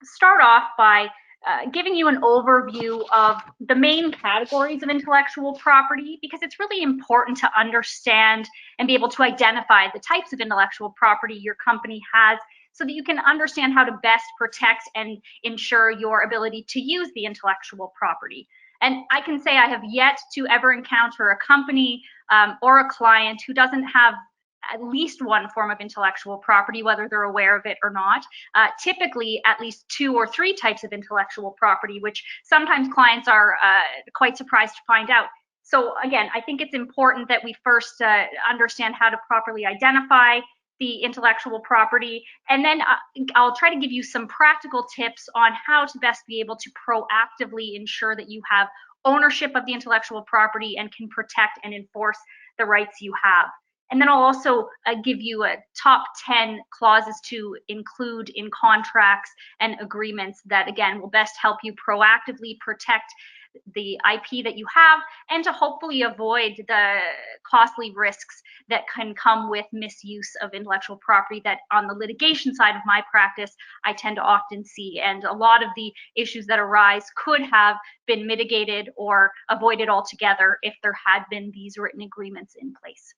start off by giving you an overview of the main categories of intellectual property, because it's really important to understand and be able to identify the types of intellectual property your company has, so that you can understand how to best protect and ensure your ability to use the intellectual property. And I can say I have yet to ever encounter a company or a client who doesn't have at least one form of intellectual property, whether they're aware of it or not. Typically, at least 2 or 3 types of intellectual property, which sometimes clients are quite surprised to find out. So again, I think it's important that we first understand how to properly identify the intellectual property, and then I'll try to give you some practical tips on how to best be able to proactively ensure that you have ownership of the intellectual property and can protect and enforce the rights you have. And then I'll also give you a top 10 clauses to include in contracts and agreements that, again, will best help you proactively protect the IP that you have, and to hopefully avoid the costly risks that can come with misuse of intellectual property that on the litigation side of my practice I tend to often see. And a lot of the issues that arise could have been mitigated or avoided altogether if there had been these written agreements in place.